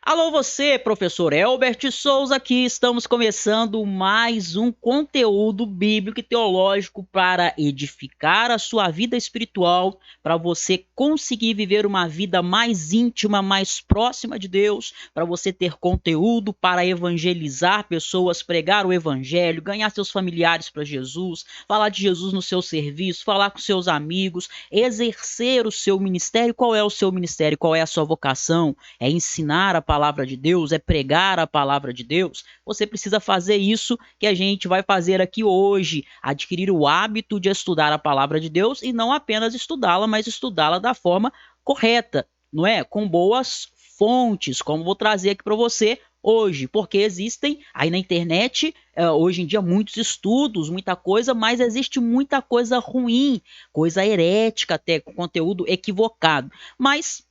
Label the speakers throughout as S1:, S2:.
S1: Alô você, professor Elbert Souza aqui, estamos começando mais um conteúdo bíblico e teológico para edificar a sua vida espiritual, para você conseguir viver uma vida mais íntima, mais próxima de Deus, para você ter conteúdo para evangelizar pessoas, pregar o evangelho, ganhar seus familiares para Jesus, falar de Jesus no seu serviço, falar com seus amigos, exercer o seu ministério. Qual é o seu ministério? Qual é a sua vocação? É ensinar a palavra de Deus, é pregar a palavra de Deus, você precisa fazer isso que a gente vai fazer aqui hoje, adquirir o hábito de estudar a palavra de Deus e não apenas estudá-la, mas estudá-la da forma correta, não é? Com boas fontes, como vou trazer aqui para você hoje, porque existem aí na internet, hoje em dia, muitos estudos, muita coisa, mas existe muita coisa ruim, coisa herética até, com conteúdo equivocado, mas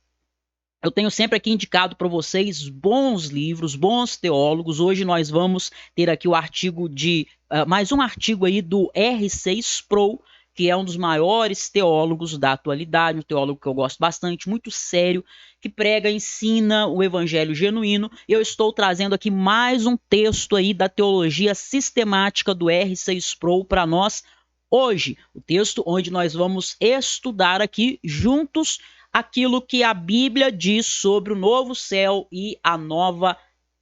S1: eu tenho sempre aqui indicado para vocês bons livros, bons teólogos. Hoje nós vamos ter aqui o artigo mais um artigo aí do R.C. Sproul, que é um dos maiores teólogos da atualidade, um teólogo que eu gosto bastante, muito sério, que prega, ensina o evangelho genuíno. Eu estou trazendo aqui mais um texto aí da teologia sistemática do R.C. Sproul para nós hoje. O texto onde nós vamos estudar aqui juntos aquilo que a Bíblia diz sobre o novo céu e a nova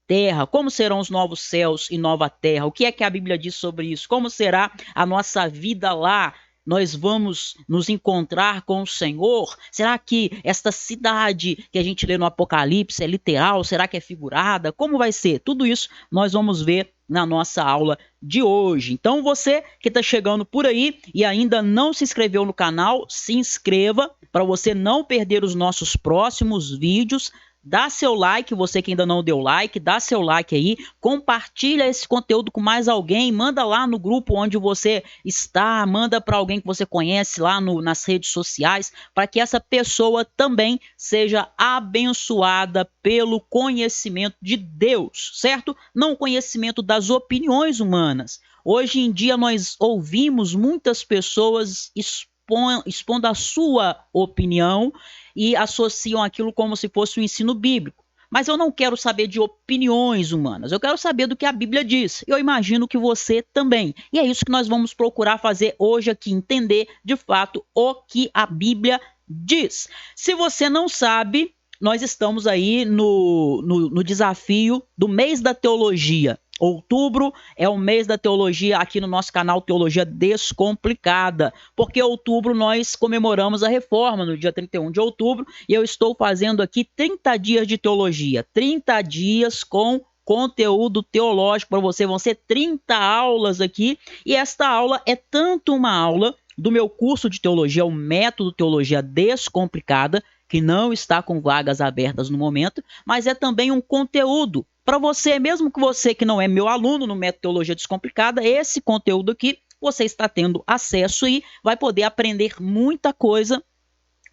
S1: terra. Como serão os novos céus e nova terra? O que é que a Bíblia diz sobre isso? Como será a nossa vida lá? Nós vamos nos encontrar com o Senhor? Será que esta cidade que a gente lê no Apocalipse é literal? Será que é figurada? Como vai ser? Tudo isso nós vamos ver na nossa aula de hoje. Então você que está chegando por aí e ainda não se inscreveu no canal, se inscreva para você não perder os nossos próximos vídeos. Dá seu like, você que ainda não deu like, dá seu like aí, compartilha esse conteúdo com mais alguém, manda lá no grupo onde você está, manda para alguém que você conhece lá nas redes sociais, para que essa pessoa também seja abençoada pelo conhecimento de Deus, certo? Não o conhecimento das opiniões humanas. Hoje em dia nós ouvimos muitas pessoas expondo a sua opinião e associam aquilo como se fosse um ensino bíblico. Mas eu não quero saber de opiniões humanas, eu quero saber do que a Bíblia diz. Eu imagino que você também. E é isso que nós vamos procurar fazer hoje aqui, entender de fato o que a Bíblia diz. Se você não sabe, nós estamos aí no desafio do mês da teologia. Outubro é o mês da teologia aqui no nosso canal Teologia Descomplicada, porque outubro nós comemoramos a reforma no dia 31 de outubro e eu estou fazendo aqui 30 dias de teologia, 30 dias com conteúdo teológico para você, vão ser 30 aulas aqui e esta aula é tanto uma aula do meu curso de teologia, o Método Teologia Descomplicada, que não está com vagas abertas no momento, mas é também um conteúdo para você, mesmo que você que não é meu aluno no Método Teologia Descomplicada, esse conteúdo aqui você está tendo acesso e vai poder aprender muita coisa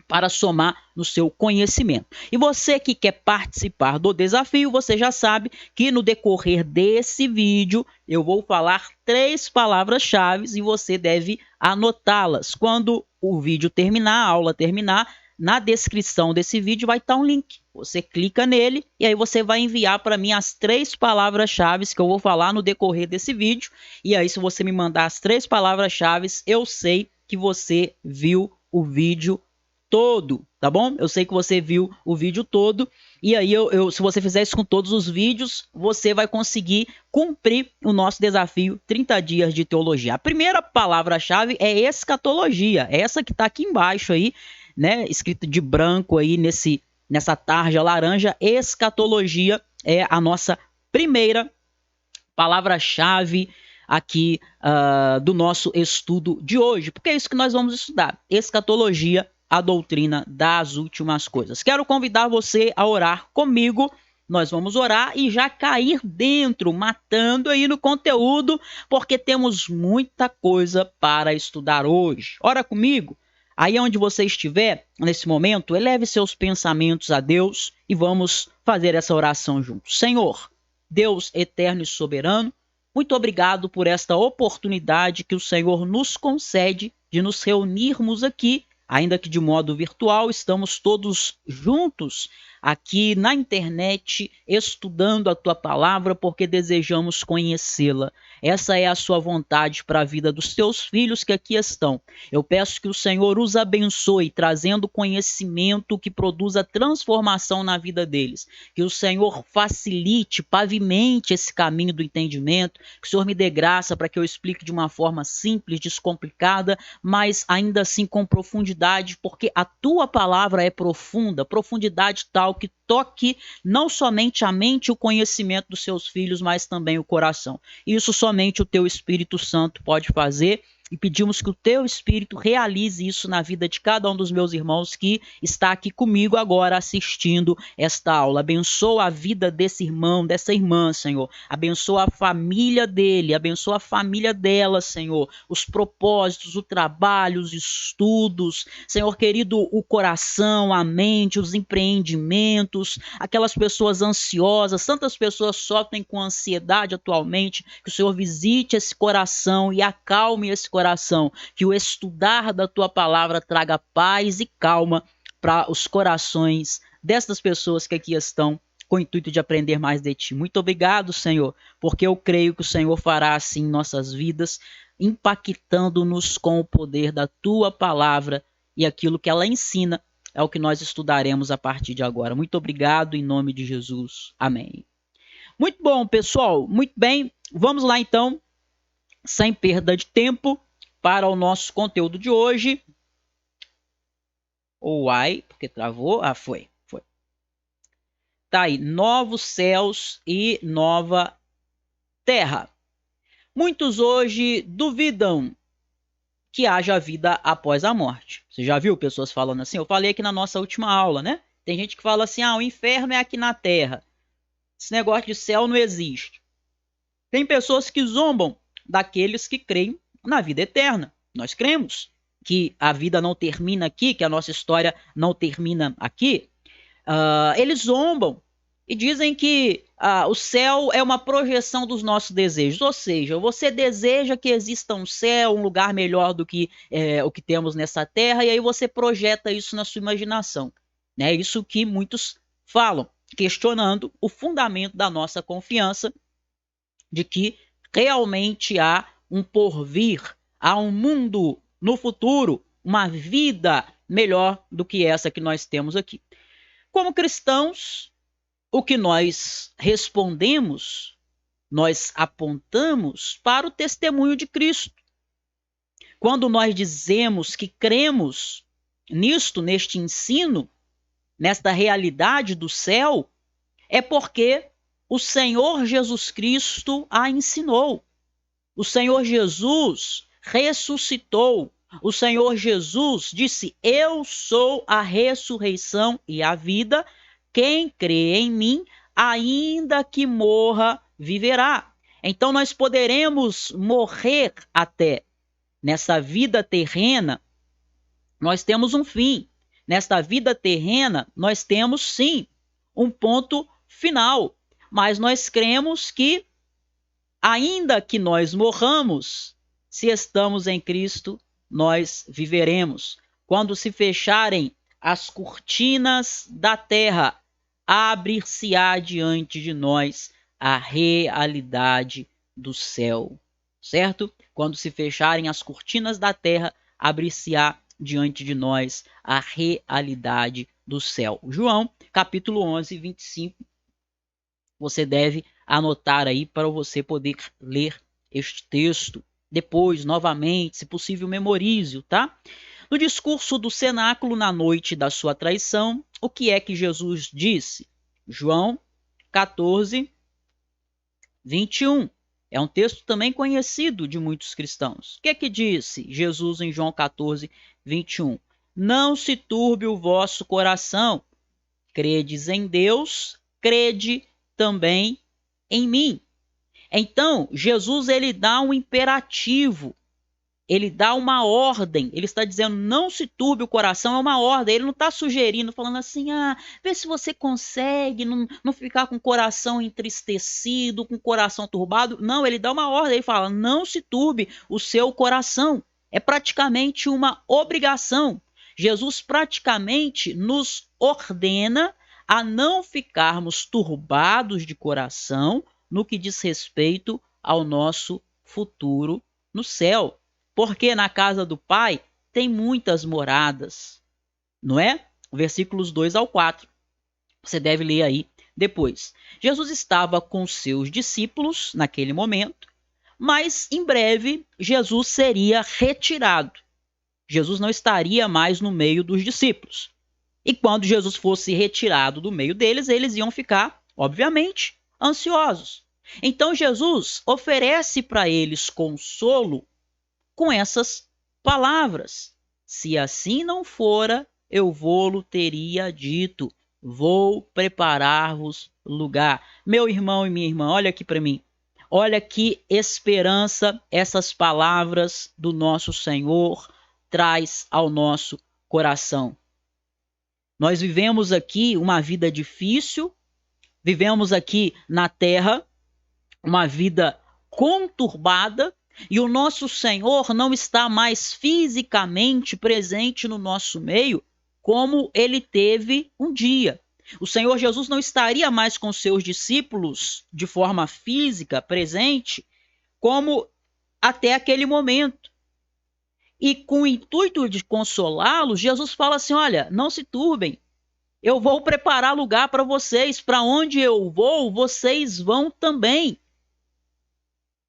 S1: para somar no seu conhecimento. E você que quer participar do desafio, você já sabe que no decorrer desse vídeo eu vou falar 3 palavras-chave e você deve anotá-las. Quando o vídeo terminar, a aula terminar, na descrição desse vídeo vai estar um link. Você clica nele e aí você vai enviar para mim as 3 palavras-chave que eu vou falar no decorrer desse vídeo. E aí, se você me mandar as 3 palavras-chave, eu sei que você viu o vídeo todo, tá bom? Eu sei que você viu o vídeo todo. E aí, se você fizer isso com todos os vídeos, você vai conseguir cumprir o nosso desafio 30 dias de teologia. A primeira palavra-chave é escatologia. Essa que está aqui embaixo aí, né, escrito de branco aí nessa tarja laranja. Escatologia é a nossa primeira palavra-chave aqui do nosso estudo de hoje, porque é isso que nós vamos estudar, escatologia, a doutrina das últimas coisas. Quero convidar você a orar comigo. Nós vamos orar e já cair dentro, matando aí no conteúdo, porque temos muita coisa para estudar hoje. Ora comigo. Aí onde você estiver, nesse momento, eleve seus pensamentos a Deus e vamos fazer essa oração juntos. Senhor, Deus eterno e soberano, muito obrigado por esta oportunidade que o Senhor nos concede de nos reunirmos aqui, ainda que de modo virtual, estamos todos juntos aqui na internet, estudando a tua palavra, porque desejamos conhecê-la. Essa é a sua vontade para a vida dos teus filhos que aqui estão. Eu peço que o Senhor os abençoe, trazendo conhecimento que produza transformação na vida deles. Que o Senhor facilite, pavimente esse caminho do entendimento. Que o Senhor me dê graça para que eu explique de uma forma simples, descomplicada, mas ainda assim com profundidade, porque a tua palavra é profunda, profundidade tal que toque não somente a mente e o conhecimento dos seus filhos, mas também o coração. Isso somente o teu Espírito Santo pode fazer. E pedimos que o teu Espírito realize isso na vida de cada um dos meus irmãos que está aqui comigo agora assistindo esta aula. Abençoa a vida desse irmão, dessa irmã, Senhor. Abençoa a família dele, abençoa a família dela, Senhor. Os propósitos, o trabalho, os estudos, Senhor querido, o coração, a mente, os empreendimentos, aquelas pessoas ansiosas, tantas pessoas sofrem com ansiedade atualmente, que o Senhor visite esse coração e acalme esse coração, que o estudar da tua palavra traga paz e calma para os corações destas pessoas que aqui estão com o intuito de aprender mais de ti. Muito obrigado, Senhor, porque eu creio que o Senhor fará assim em nossas vidas, impactando-nos com o poder da tua palavra e aquilo que ela ensina é o que nós estudaremos a partir de agora. Muito obrigado em nome de Jesus. Amém. Muito bom, pessoal. Muito bem. Vamos lá então, sem perda de tempo, para o nosso conteúdo de hoje. Uai, porque travou? Ah, foi. Tá aí, novos céus e nova terra. Muitos hoje duvidam que haja vida após a morte. Você já viu pessoas falando assim? Eu falei aqui na nossa última aula, né? Tem gente que fala assim, o inferno é aqui na terra. Esse negócio de céu não existe. Tem pessoas que zombam daqueles que creem na vida eterna. Nós cremos que a vida não termina aqui, que a nossa história não termina aqui. Eles zombam e dizem que o céu é uma projeção dos nossos desejos. Ou seja, você deseja que exista um céu, um lugar melhor do que o que temos nessa terra, e aí você projeta isso na sua imaginação. É isso que muitos falam, questionando o fundamento da nossa confiança de que realmente há um porvir, há um mundo no futuro, uma vida melhor do que essa que nós temos aqui. Como cristãos, o que nós respondemos, nós apontamos para o testemunho de Cristo. Quando nós dizemos que cremos nisto, neste ensino, nesta realidade do céu, é porque o Senhor Jesus Cristo a ensinou. O Senhor Jesus ressuscitou. O Senhor Jesus disse: eu sou a ressurreição e a vida. Quem crê em mim, ainda que morra, viverá. Então nós poderemos morrer até. Nessa vida terrena, nós temos um fim. Nesta vida terrena, nós temos sim um ponto final. Mas nós cremos que, ainda que nós morramos, se estamos em Cristo, nós viveremos. Quando se fecharem as cortinas da terra, abrir-se-á diante de nós a realidade do céu. Certo? Quando se fecharem as cortinas da terra, abrir-se-á diante de nós a realidade do céu. João, capítulo 11, 25. Você deve anotar aí para você poder ler este texto depois, novamente, se possível, memorize-o, tá? No discurso do cenáculo na noite da sua traição, o que é que Jesus disse? João 14, 21. É um texto também conhecido de muitos cristãos. O que é que disse Jesus em João 14, 21? Não se turbe o vosso coração. Credes em Deus, crede também em mim. Então, Jesus ele dá um imperativo, ele dá uma ordem, ele está dizendo não se turbe o coração, é uma ordem, ele não está sugerindo, falando assim, vê se você consegue não ficar com o coração entristecido, com o coração turbado. Não, ele dá uma ordem, ele fala, não se turbe o seu coração. É praticamente uma obrigação. Jesus praticamente nos ordena a não ficarmos turbados de coração no que diz respeito ao nosso futuro no céu. Porque na casa do Pai tem muitas moradas, não é? Versículos 2 ao 4. Você deve ler aí depois. Jesus estava com seus discípulos naquele momento, mas em breve Jesus seria retirado. Jesus não estaria mais no meio dos discípulos. E quando Jesus fosse retirado do meio deles, eles iam ficar, obviamente, ansiosos. Então Jesus oferece para eles consolo com essas palavras: se assim não fora, eu vou-lo teria dito, vou preparar-vos lugar. Meu irmão e minha irmã, olha aqui para mim. Olha que esperança essas palavras do nosso Senhor traz ao nosso coração. Nós vivemos aqui uma vida difícil, vivemos aqui na terra uma vida conturbada, e o nosso Senhor não está mais fisicamente presente no nosso meio como ele teve um dia. O Senhor Jesus não estaria mais com seus discípulos de forma física presente como até aquele momento. E com o intuito de consolá-los, Jesus fala assim: olha, não se turbem, eu vou preparar lugar para vocês, para onde eu vou, vocês vão também.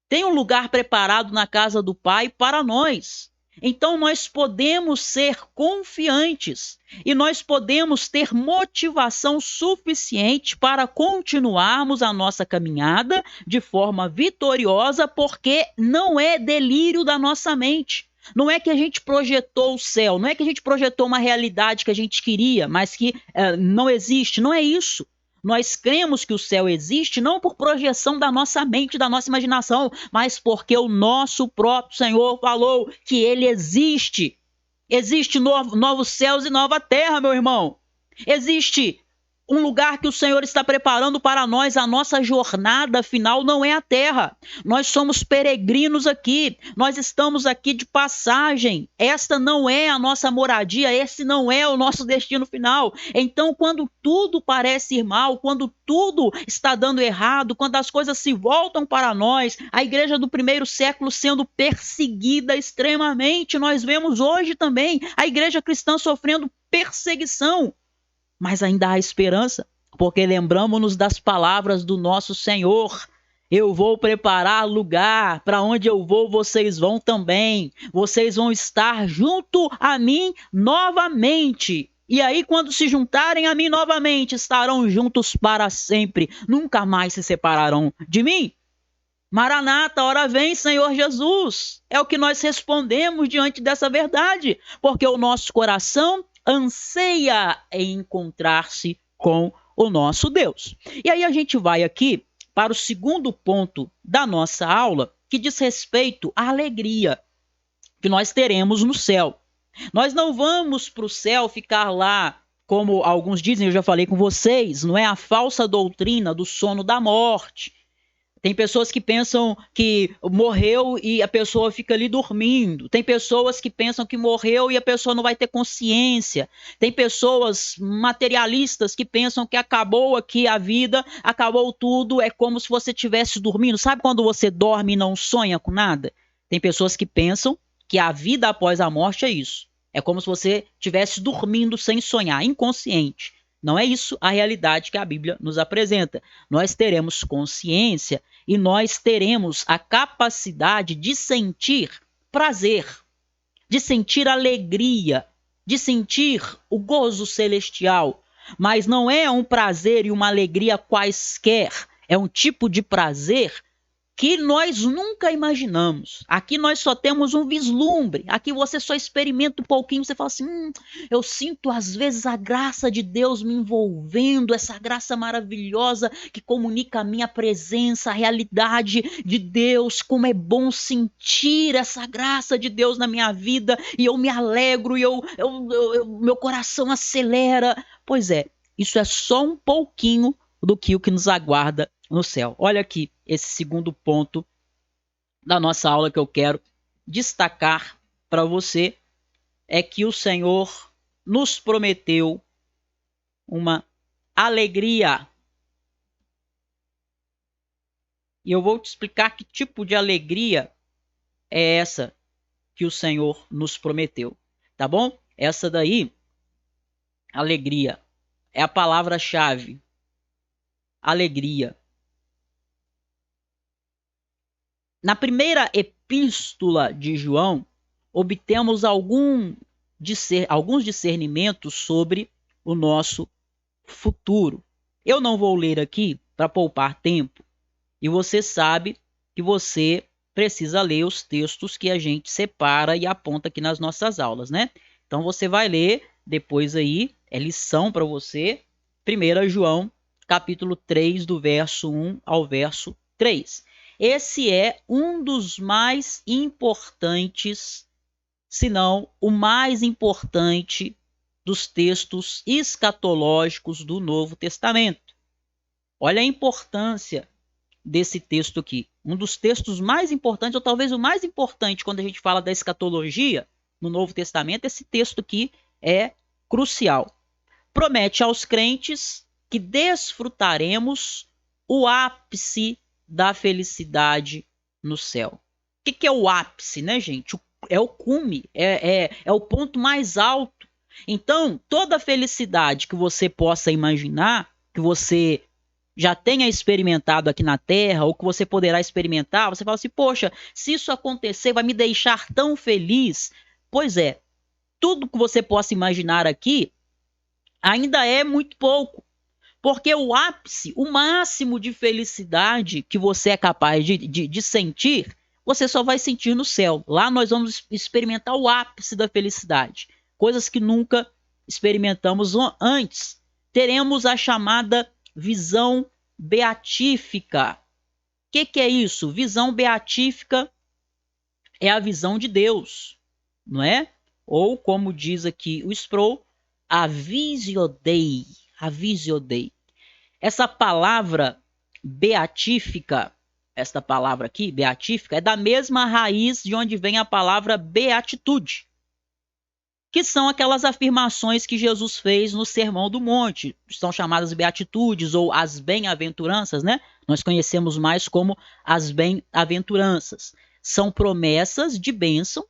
S1: Tem um lugar preparado na casa do Pai para nós. Então nós podemos ser confiantes e nós podemos ter motivação suficiente para continuarmos a nossa caminhada de forma vitoriosa, porque não é delírio da nossa mente. Não é que a gente projetou o céu, não é que a gente projetou uma realidade que a gente queria, mas que não existe. Não é isso. Nós cremos que o céu existe não por projeção da nossa mente, da nossa imaginação, mas porque o nosso próprio Senhor falou que ele existe. Existe novos céus e nova terra, meu irmão. Existe um lugar que o Senhor está preparando para nós. A nossa jornada final não é a terra. Nós somos peregrinos aqui. Nós estamos aqui de passagem. Esta não é a nossa moradia. Esse não é o nosso destino final. Então, quando tudo parece ir mal, quando tudo está dando errado, quando as coisas se voltam para nós, a igreja do primeiro século sendo perseguida extremamente, nós vemos hoje também a igreja cristã sofrendo perseguição. Mas ainda há esperança, porque lembramos-nos das palavras do nosso Senhor: eu vou preparar lugar, para onde eu vou, vocês vão também. Vocês vão estar junto a mim novamente. E aí, quando se juntarem a mim novamente, estarão juntos para sempre. Nunca mais se separarão de mim. Maranata, ora vem, Senhor Jesus. É o que nós respondemos diante dessa verdade, porque o nosso coração anseia em encontrar-se com o nosso Deus. E aí a gente vai aqui para o segundo ponto da nossa aula, que diz respeito à alegria que nós teremos no céu. Nós não vamos para o céu ficar lá, como alguns dizem, eu já falei com vocês, não é a falsa doutrina do sono da morte. Tem pessoas que pensam que morreu e a pessoa fica ali dormindo. Tem pessoas que pensam que morreu e a pessoa não vai ter consciência. Tem pessoas materialistas que pensam que acabou aqui a vida, acabou tudo, é como se você estivesse dormindo. Sabe quando você dorme e não sonha com nada? Tem pessoas que pensam que a vida após a morte é isso. É como se você estivesse dormindo sem sonhar, inconsciente. Não é isso a realidade que a Bíblia nos apresenta. Nós teremos consciência e nós teremos a capacidade de sentir prazer, de sentir alegria, de sentir o gozo celestial. Mas não é um prazer e uma alegria quaisquer. É um tipo de prazer que nós nunca imaginamos. Aqui nós só temos um vislumbre. Aqui você só experimenta um pouquinho, você fala assim, eu sinto às vezes a graça de Deus me envolvendo, essa graça maravilhosa que comunica a minha presença, a realidade de Deus, como é bom sentir essa graça de Deus na minha vida, e eu me alegro, e meu coração acelera. Pois é, isso é só um pouquinho do que o que nos aguarda no céu. Olha aqui esse segundo ponto da nossa aula que eu quero destacar para você, é que o Senhor nos prometeu uma alegria. E eu vou te explicar que tipo de alegria é essa que o Senhor nos prometeu, tá bom? Essa daí, alegria, é a palavra-chave. Alegria. Na primeira epístola de João, obtemos alguns discernimentos sobre o nosso futuro. Eu não vou ler aqui para poupar tempo, e você sabe que você precisa ler os textos que a gente separa e aponta aqui nas nossas aulas, né? Então você vai ler depois aí, é lição para você, 1 João, capítulo 3, do verso 1 ao verso 3. Esse é um dos mais importantes, se não o mais importante, dos textos escatológicos do Novo Testamento. Olha a importância desse texto aqui. Um dos textos mais importantes, ou talvez o mais importante, quando a gente fala da escatologia no Novo Testamento, esse texto aqui é crucial. Promete aos crentes que desfrutaremos o ápice da felicidade no céu. O que é o ápice, né, gente? É o cume, é o ponto mais alto. Então, toda a felicidade que você possa imaginar, que você já tenha experimentado aqui na Terra, ou que você poderá experimentar, você fala assim, poxa, se isso acontecer, vai me deixar tão feliz. Pois é, tudo que você possa imaginar aqui ainda é muito pouco. Porque o ápice, o máximo de felicidade que você é capaz de sentir, você só vai sentir no céu. Lá nós vamos experimentar o ápice da felicidade. Coisas que nunca experimentamos antes. Teremos a chamada visão beatífica. O que é isso? Visão beatífica é a visão de Deus, não é? Ou, como diz aqui o Sproul, a visio Dei. A visio Dei. Essa palavra beatífica, esta palavra aqui, beatífica, é da mesma raiz de onde vem a palavra beatitude, que são aquelas afirmações que Jesus fez no Sermão do Monte. São chamadas beatitudes ou as bem-aventuranças, né? Nós conhecemos mais como as bem-aventuranças. São promessas de bênção,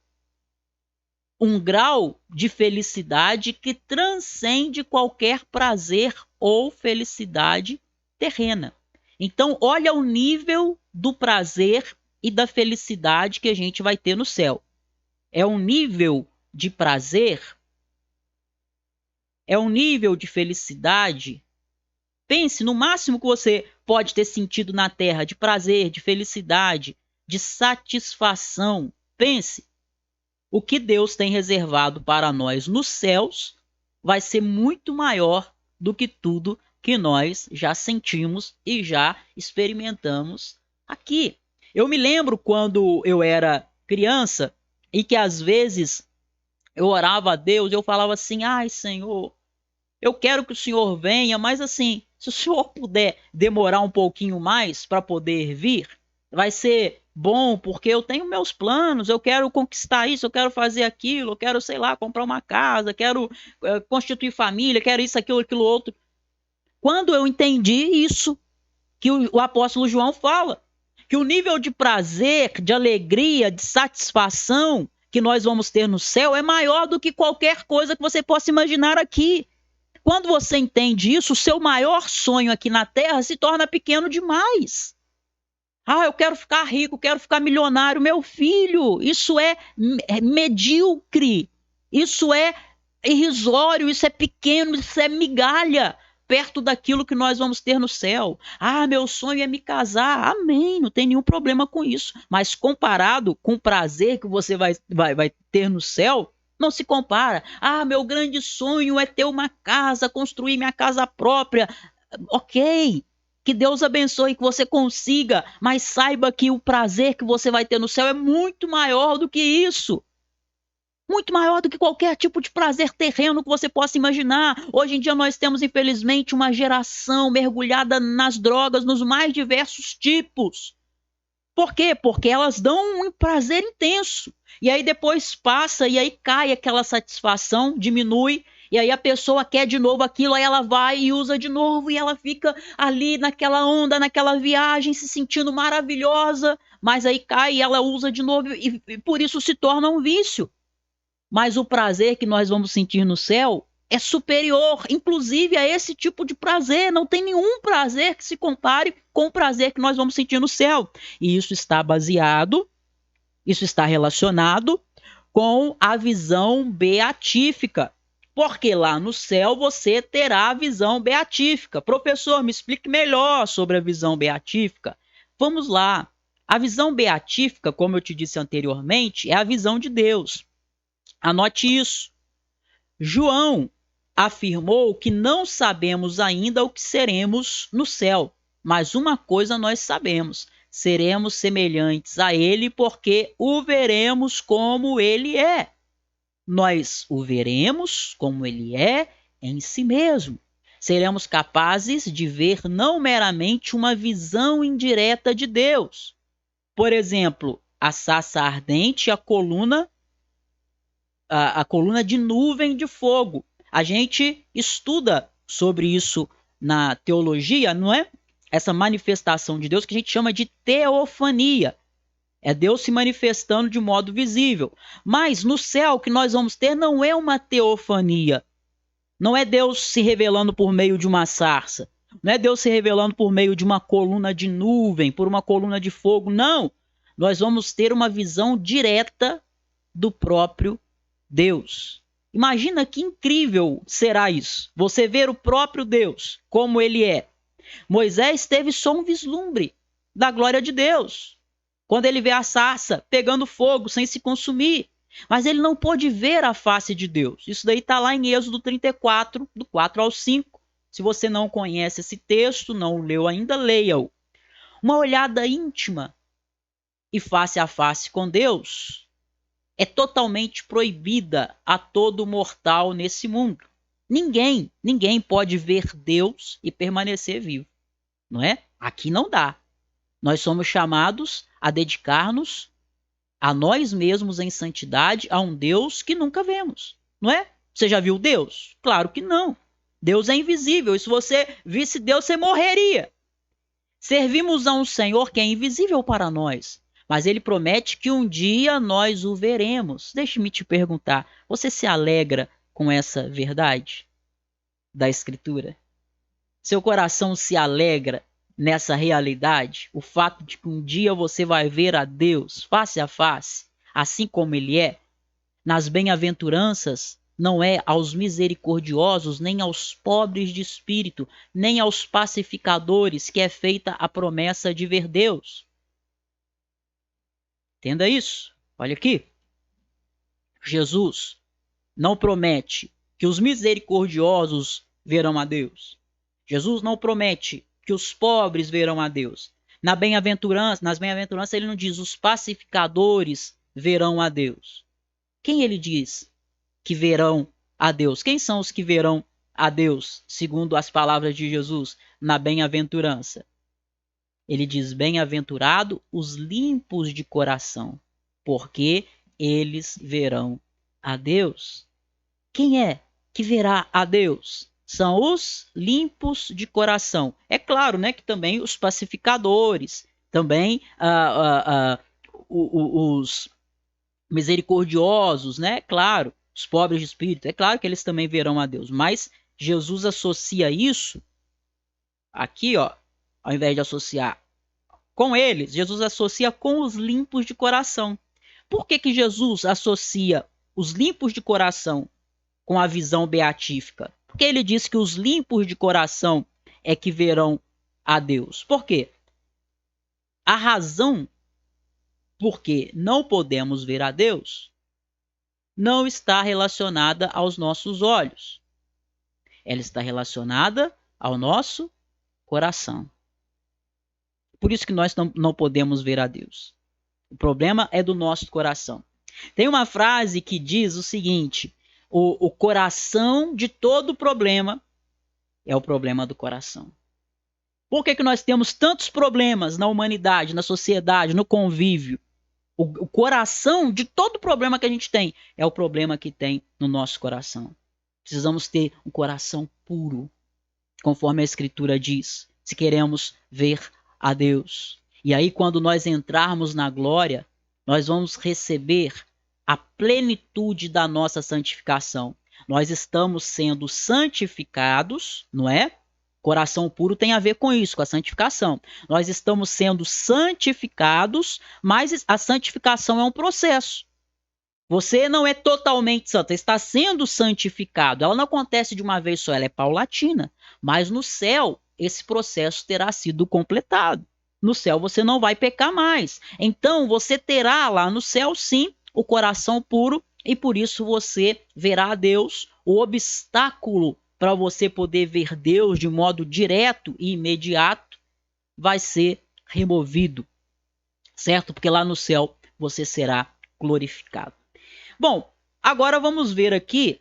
S1: um grau de felicidade que transcende qualquer prazer ou felicidade terrena. Então, olha o nível do prazer e da felicidade que a gente vai ter no céu. É um nível de prazer, é um nível de felicidade. Pense no máximo que você pode ter sentido na Terra de prazer, de felicidade, de satisfação. Pense. O que Deus tem reservado para nós nos céus vai ser muito maior do que tudo que nós já sentimos e já experimentamos aqui. Eu me lembro quando eu era criança e que às vezes eu orava a Deus e eu falava assim, ai Senhor, eu quero que o Senhor venha, mas assim, se o Senhor puder demorar um pouquinho mais para poder vir, vai ser bom, porque eu tenho meus planos, eu quero conquistar isso, eu quero fazer aquilo, eu quero, sei lá, comprar uma casa, quero constituir família, quero isso, aquilo, aquilo outro. Quando eu entendi isso, que o apóstolo João fala, que o nível de prazer, de alegria, de satisfação que nós vamos ter no céu é maior do que qualquer coisa que você possa imaginar aqui. Quando você entende isso, o seu maior sonho aqui na Terra se torna pequeno demais. Ah, eu quero ficar rico, quero ficar milionário. Meu filho, isso é medíocre, isso é irrisório, isso é pequeno, isso é migalha perto daquilo que nós vamos ter no céu. Ah, meu sonho é me casar. Amém, não tem nenhum problema com isso. Mas comparado com o prazer que você vai ter no céu, não se compara. Ah, meu grande sonho é ter uma casa, construir minha casa própria. Ok, que Deus abençoe, que você consiga, mas saiba que o prazer que você vai ter no céu é muito maior do que isso. Muito maior do que qualquer tipo de prazer terreno que você possa imaginar. Hoje em dia nós temos, infelizmente, uma geração mergulhada nas drogas, nos mais diversos tipos. Por quê? Porque elas dão um prazer intenso. E aí depois passa, e aí cai aquela satisfação, diminui, E aí a pessoa quer de novo aquilo, aí ela vai e usa de novo, e ela fica ali naquela onda, naquela viagem, se sentindo maravilhosa, mas aí cai e ela usa de novo, e por isso se torna um vício. Mas o prazer que nós vamos sentir no céu é superior, inclusive a esse tipo de prazer. Não tem nenhum prazer que se compare com o prazer que nós vamos sentir no céu. E isso está baseado, isso está relacionado com a visão beatífica. Porque lá no céu você terá a visão beatífica. Professor, me explique melhor sobre a visão beatífica. Vamos lá. A visão beatífica, como eu te disse anteriormente, é a visão de Deus. Anote isso. João afirmou que não sabemos ainda o que seremos no céu, mas uma coisa nós sabemos: seremos semelhantes a ele, porque o veremos como ele é. Nós o veremos como ele é em si mesmo. Seremos capazes de ver não meramente uma visão indireta de Deus. Por exemplo, a sarça ardente e a coluna de nuvem de fogo. A gente estuda sobre isso na teologia, não é? Essa manifestação de Deus que a gente chama de teofania. É Deus se manifestando de modo visível. Mas no céu o que nós vamos ter não é uma teofania. Não é Deus se revelando por meio de uma sarça. Não é Deus se revelando por meio de uma coluna de nuvem, por uma coluna de fogo. Não. Nós vamos ter uma visão direta do próprio Deus. Imagina que incrível será isso. Você ver o próprio Deus como ele é. Moisés teve só um vislumbre da glória de Deus. Quando ele vê a sarça pegando fogo sem se consumir. Mas ele não pôde ver a face de Deus. Isso daí está lá em Êxodo 34, do 4 ao 5. Se você não conhece esse texto, não o leu ainda, leia-o. Uma olhada íntima e face a face com Deus é totalmente proibida a todo mortal nesse mundo. Ninguém pode ver Deus e permanecer vivo, não é? Aqui não dá. Nós somos chamados a dedicar-nos a nós mesmos em santidade a um Deus que nunca vemos, não é? Você já viu Deus? Claro que não. Deus é invisível, e se você visse Deus, você morreria. Servimos a um Senhor que é invisível para nós, mas ele promete que um dia nós o veremos. Deixe-me te perguntar, você se alegra com essa verdade da Escritura? Seu coração se alegra nessa realidade? O fato de que um dia você vai ver a Deus face a face, assim como ele é? Nas bem-aventuranças, não é aos misericordiosos, nem aos pobres de espírito, nem aos pacificadores que é feita a promessa de ver Deus. Entenda isso. Olha aqui. Jesus não promete que os misericordiosos verão a Deus. Jesus não promete que os pobres verão a Deus. Nas bem-aventuranças ele não diz os pacificadores verão a Deus. Quem ele diz que verão a Deus? Quem são os que verão a Deus, segundo as palavras de Jesus na bem-aventurança? Ele diz: bem-aventurado os limpos de coração, porque eles verão a Deus. Quem é que verá a Deus? São os limpos de coração. É claro, né, que também os pacificadores, também os misericordiosos, né? Claro, os pobres de espírito, é claro que eles também verão a Deus. Mas Jesus associa isso aqui, ó, ao invés de associar com eles, Jesus associa com os limpos de coração. Por que Jesus associa os limpos de coração com a visão beatífica? Porque ele diz que os limpos de coração é que verão a Deus. Por quê? A razão por que não podemos ver a Deus não está relacionada aos nossos olhos. Ela está relacionada ao nosso coração. Por isso que nós não podemos ver a Deus. O problema é do nosso coração. Tem uma frase que diz o seguinte: o coração de todo problema é o problema do coração. Por que nós temos tantos problemas na humanidade, na sociedade, no convívio? O coração de todo problema que a gente tem é o problema que tem no nosso coração. Precisamos ter um coração puro, conforme a Escritura diz, se queremos ver a Deus. E aí, quando nós entrarmos na glória, nós vamos receber a plenitude da nossa santificação. Nós estamos sendo santificados, não é? Coração puro tem a ver com isso, com a santificação. Nós estamos sendo santificados, mas a santificação é um processo. Você não é totalmente santo, está sendo santificado. Ela não acontece de uma vez só, ela é paulatina. Mas no céu, esse processo terá sido completado. No céu você não vai pecar mais. Então você terá lá no céu, sim, o coração puro e por isso você verá a Deus. O obstáculo para você poder ver Deus de modo direto e imediato vai ser removido, certo? Porque lá no céu você será glorificado. Bom, agora vamos ver aqui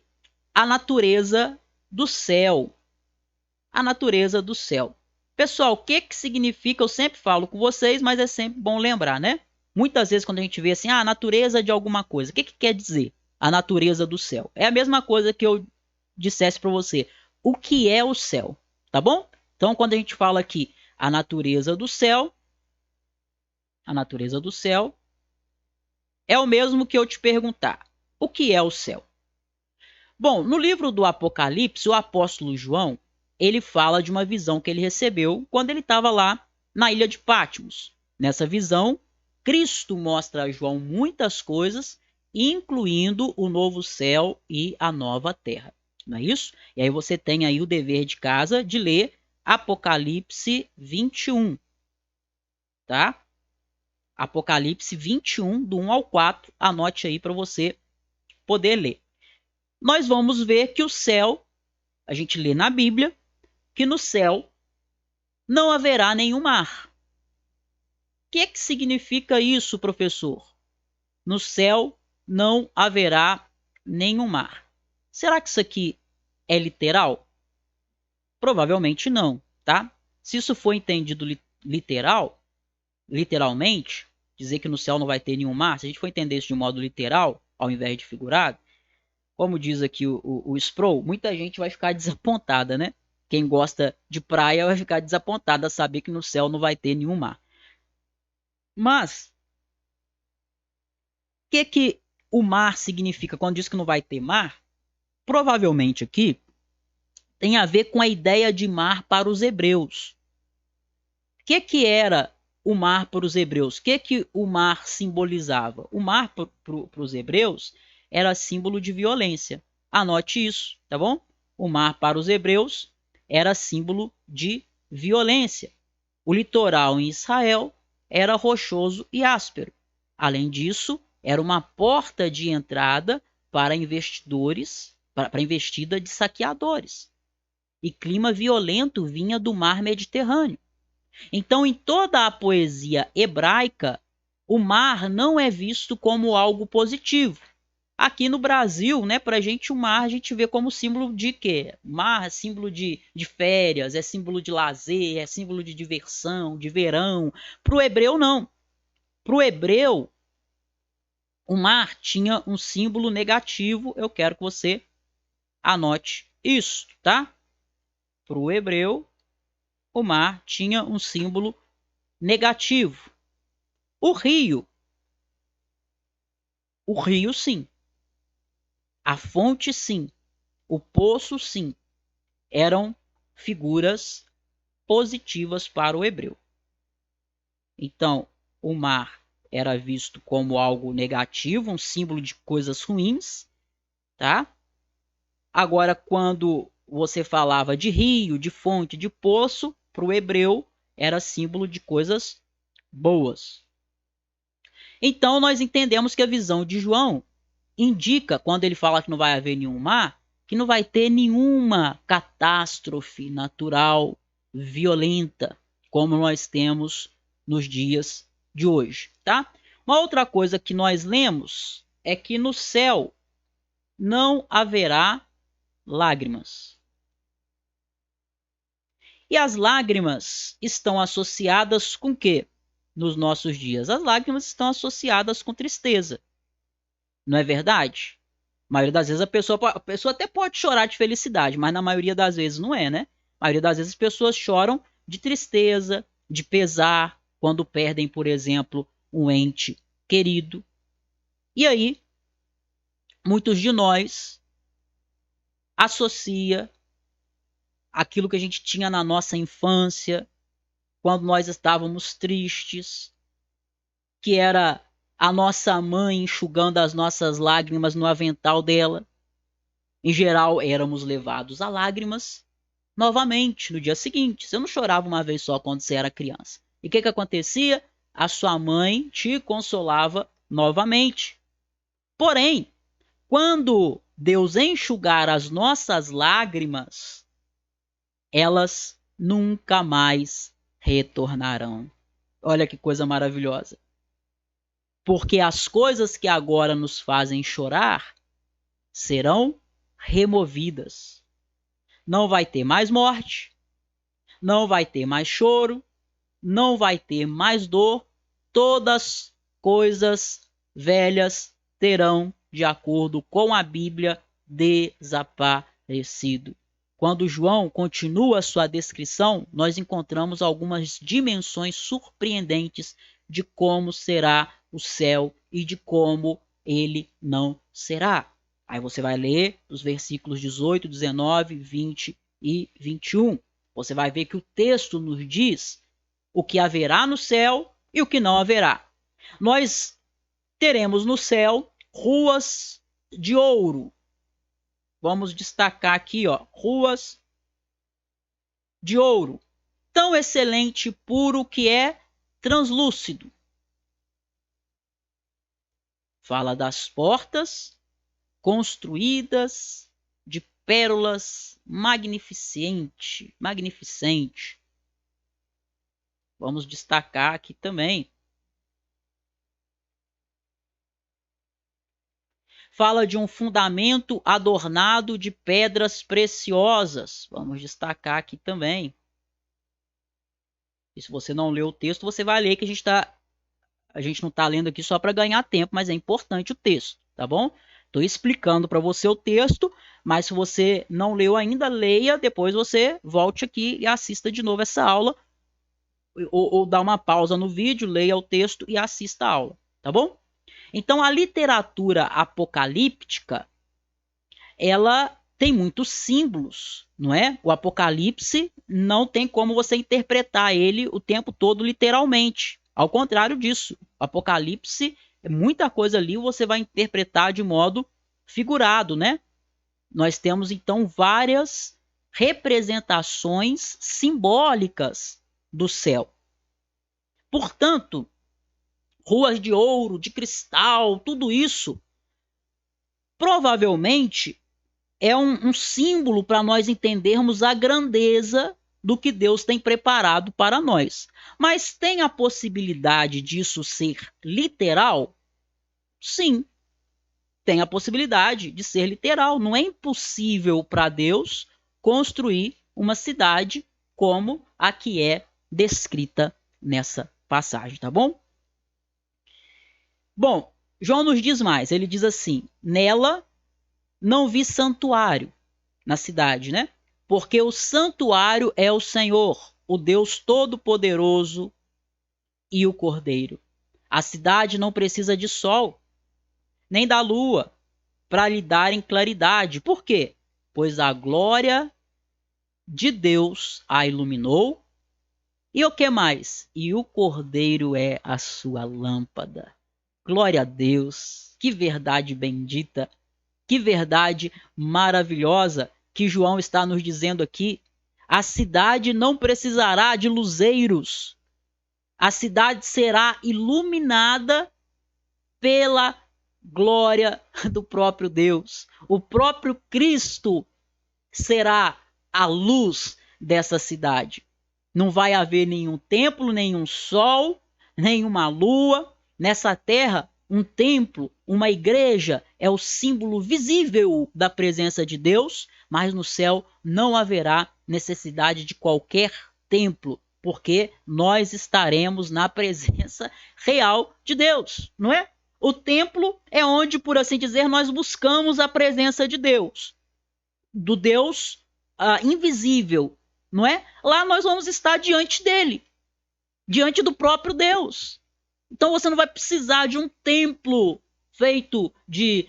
S1: a natureza do céu. A natureza do céu. Pessoal, o que significa? Eu sempre falo com vocês, mas é sempre bom lembrar, né? Muitas vezes quando a gente vê assim, a natureza de alguma coisa, o que quer dizer a natureza do céu? É a mesma coisa que eu dissesse para você. O que é o céu? Tá bom? Então, quando a gente fala aqui a natureza do céu é o mesmo que eu te perguntar. O que é o céu? Bom, no livro do Apocalipse, o apóstolo João, ele fala de uma visão que ele recebeu quando ele estava lá na ilha de Patmos. Nessa visão, Cristo mostra a João muitas coisas, incluindo o novo céu e a nova terra. Não é isso? E aí você tem aí o dever de casa de ler Apocalipse 21, tá? Apocalipse 21, do 1 ao 4, anote aí para você poder ler. Nós vamos ver que o céu, a gente lê na Bíblia, que no céu não haverá nenhum mar. O que significa isso, professor? No céu não haverá nenhum mar. Será que isso aqui é literal? Provavelmente não, tá? Se isso for entendido literalmente, dizer que no céu não vai ter nenhum mar, se a gente for entender isso de um modo literal, ao invés de figurado, como diz aqui o Sproul, muita gente vai ficar desapontada, né? Quem gosta de praia vai ficar desapontada a saber que no céu não vai ter nenhum mar. Mas, o que o mar significa quando diz que não vai ter mar? Provavelmente aqui tem a ver com a ideia de mar para os hebreus. O que era o mar para os hebreus? O que o mar simbolizava? O mar para os hebreus era símbolo de violência. Anote isso, tá bom? O mar para os hebreus era símbolo de violência. O litoral em Israel era rochoso e áspero. Além disso, era uma porta de entrada para investidores, para investida de saqueadores. E clima violento vinha do mar Mediterrâneo. Então, em toda a poesia hebraica, o mar não é visto como algo positivo. Aqui no Brasil, né, para a gente, o mar a gente vê como símbolo de quê? O mar é símbolo de férias, é símbolo de lazer, é símbolo de diversão, de verão. Para o hebreu, não. Para o hebreu, o mar tinha um símbolo negativo. Eu quero que você anote isso, tá? Para o hebreu, o mar tinha um símbolo negativo. O rio sim. A fonte, sim. O poço, sim. Eram figuras positivas para o hebreu. Então, o mar era visto como algo negativo, um símbolo de coisas ruins, tá? Agora, quando você falava de rio, de fonte, de poço, para o hebreu era símbolo de coisas boas. Então, nós entendemos que a visão de João indica, quando ele fala que não vai haver nenhum mar, que não vai ter nenhuma catástrofe natural violenta, como nós temos nos dias de hoje, tá? Uma outra coisa que nós lemos é que no céu não haverá lágrimas. E as lágrimas estão associadas com o quê? Nos nossos dias, as lágrimas estão associadas com tristeza. Não é verdade? maioria das vezes a pessoa até pode chorar de felicidade, mas na maioria das vezes não é, né? A maioria das vezes as pessoas choram de tristeza, de pesar, quando perdem, por exemplo, um ente querido. E aí, muitos de nós associa aquilo que a gente tinha na nossa infância, quando nós estávamos tristes, que era a nossa mãe enxugando as nossas lágrimas no avental dela. Em geral, éramos levados a lágrimas novamente no dia seguinte. Você não chorava uma vez só quando você era criança. E o que acontecia? A sua mãe te consolava novamente. Porém, quando Deus enxugar as nossas lágrimas, elas nunca mais retornarão. Olha que coisa maravilhosa. Porque as coisas que agora nos fazem chorar serão removidas. Não vai ter mais morte, não vai ter mais choro, não vai ter mais dor, todas coisas velhas terão, de acordo com a Bíblia, desaparecido. Quando João continua sua descrição, nós encontramos algumas dimensões surpreendentes de como será o céu e de como ele não será. Aí você vai ler os versículos 18, 19, 20 e 21. Você vai ver que o texto nos diz o que haverá no céu e o que não haverá. Nós teremos no céu ruas de ouro. Vamos destacar aqui, ó, ruas de ouro, tão excelente e puro que é translúcido. Fala das portas construídas de pérolas magnificente. Vamos destacar aqui também. Fala de um fundamento adornado de pedras preciosas. Vamos destacar aqui também. E se você não leu o texto, você vai ler que a gente não está lendo aqui só para ganhar tempo, mas é importante o texto, tá bom? Estou explicando para você o texto, mas se você não leu ainda, leia, depois você volte aqui e assista de novo essa aula, ou dá uma pausa no vídeo, leia o texto e assista a aula, tá bom? Então, a literatura apocalíptica, ela tem muitos símbolos, não é? O Apocalipse não tem como você interpretar ele o tempo todo literalmente. Ao contrário disso, o Apocalipse, muita coisa ali você vai interpretar de modo figurado, né? Nós temos então várias representações simbólicas do céu. Portanto, ruas de ouro, de cristal, tudo isso provavelmente é um símbolo para nós entendermos a grandeza do que Deus tem preparado para nós. Mas tem a possibilidade disso ser literal? Sim, tem a possibilidade de ser literal. Não é impossível para Deus construir uma cidade como a que é descrita nessa passagem, tá bom? Bom, João nos diz mais. Ele diz assim: nela não vi santuário, na cidade, né? Porque o santuário é o Senhor, o Deus Todo-Poderoso e o Cordeiro. A cidade não precisa de sol, nem da lua, para lhe darem claridade. Por quê? Pois a glória de Deus a iluminou. E o que mais? E o Cordeiro é a sua lâmpada. Glória a Deus! Que verdade bendita! Que verdade maravilhosa que João está nos dizendo aqui. A cidade não precisará de luzeiros. A cidade será iluminada pela glória do próprio Deus. O próprio Cristo será a luz dessa cidade. Não vai haver nenhum templo, nenhum sol, nenhuma lua. Nessa terra, um templo, uma igreja é o símbolo visível da presença de Deus, mas no céu não haverá necessidade de qualquer templo, porque nós estaremos na presença real de Deus, não é? O templo é onde, por assim dizer, nós buscamos a presença de Deus, do Deus invisível, não é? Lá nós vamos estar diante dele, diante do próprio Deus. Então você não vai precisar de um templo feito de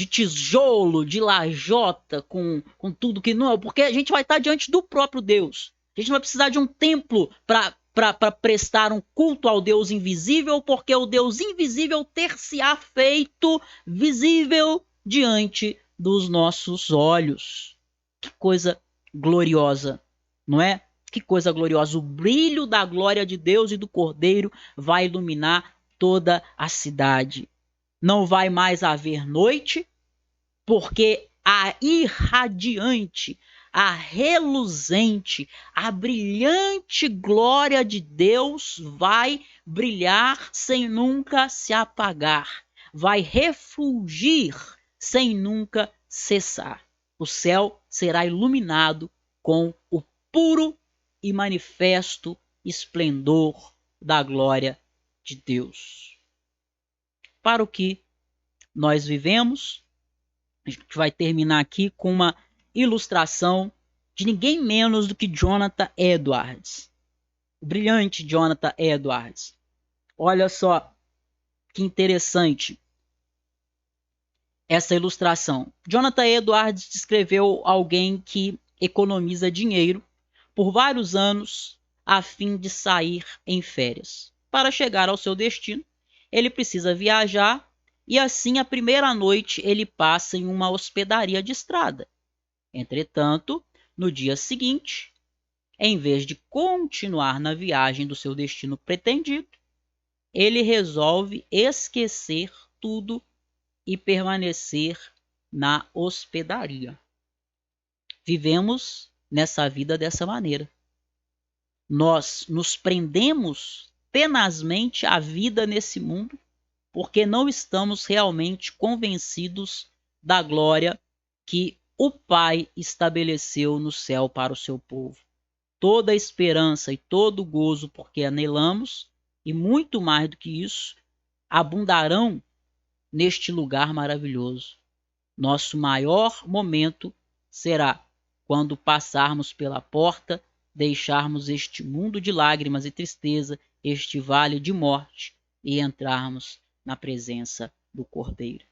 S1: tijolo, de lajota, com tudo que não é, porque a gente vai estar diante do próprio Deus. A gente não vai precisar de um templo para prestar um culto ao Deus invisível, porque o Deus invisível ter-se-á feito visível diante dos nossos olhos. Que coisa gloriosa, não é? Que coisa gloriosa. O brilho da glória de Deus e do Cordeiro vai iluminar toda a cidade. Não vai mais haver noite, porque a irradiante, a reluzente, a brilhante glória de Deus vai brilhar sem nunca se apagar, vai refulgir sem nunca cessar. O céu será iluminado com o puro e manifesto esplendor da glória de Deus. Para o que nós vivemos, a gente vai terminar aqui com uma ilustração de ninguém menos do que Jonathan Edwards. O brilhante Jonathan Edwards. Olha só que interessante essa ilustração. Jonathan Edwards descreveu alguém que economiza dinheiro por vários anos a fim de sair em férias. Para chegar ao seu destino, ele precisa viajar e assim a primeira noite ele passa em uma hospedaria de estrada. Entretanto, no dia seguinte, em vez de continuar na viagem do seu destino pretendido, ele resolve esquecer tudo e permanecer na hospedaria. Vivemos nessa vida dessa maneira. Nós nos prendemos tenazmente à vida nesse mundo porque não estamos realmente convencidos da glória que o Pai estabeleceu no céu para o seu povo. Toda a esperança e todo o gozo porque anelamos, e muito mais do que isso, abundarão neste lugar maravilhoso. Nosso maior momento será quando passarmos pela porta, deixarmos este mundo de lágrimas e tristeza, este vale de morte, e entrarmos na presença do Cordeiro.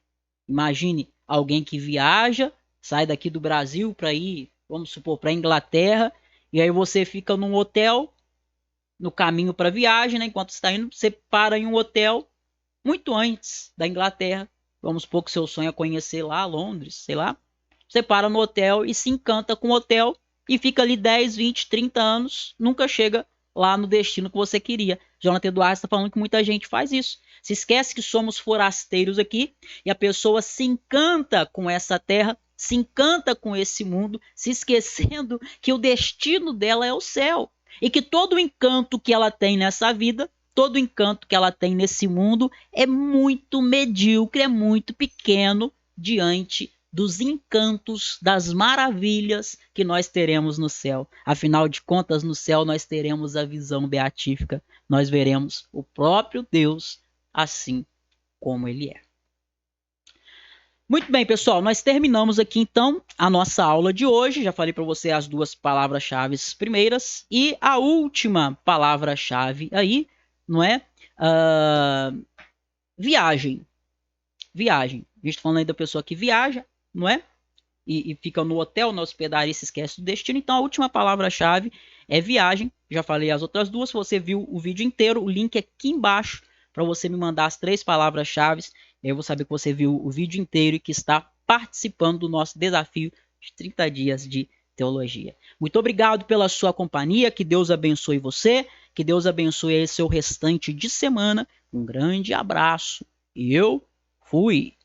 S1: Imagine alguém que viaja, sai daqui do Brasil para ir, vamos supor, para a Inglaterra, e aí você fica num hotel, no caminho para a viagem, né? Enquanto está indo, você para em um hotel muito antes da Inglaterra. Vamos supor que seu sonho é conhecer lá Londres, sei lá. Você para no hotel e se encanta com o hotel e fica ali 10, 20, 30 anos, nunca chega lá no destino que você queria. Jonathan Edwards está falando que muita gente faz isso. Se esquece que somos forasteiros aqui e a pessoa se encanta com essa terra, se encanta com esse mundo, se esquecendo que o destino dela é o céu. E que todo o encanto que ela tem nessa vida, todo o encanto que ela tem nesse mundo é muito medíocre, é muito pequeno diante dos encantos, das maravilhas que nós teremos no céu. Afinal de contas, no céu nós teremos a visão beatífica, nós veremos o próprio Deus assim como ele é. Muito bem, pessoal, nós terminamos aqui então a nossa aula de hoje. Já falei para você as duas palavras-chave primeiras e a última palavra-chave aí, não é? Viagem. Viagem. A gente está falando aí da pessoa que viaja, não é? E fica no hotel, na hospedaria e se esquece do destino. Então a última palavra-chave é viagem. Já falei as outras duas. Se você viu o vídeo inteiro, o link é aqui embaixo para você me mandar as 3 palavras-chave. Eu vou saber que você viu o vídeo inteiro e que está participando do nosso desafio de 30 dias de teologia. Muito obrigado pela sua companhia. Que Deus abençoe você. Que Deus abençoe aí seu restante de semana. Um grande abraço. E eu fui.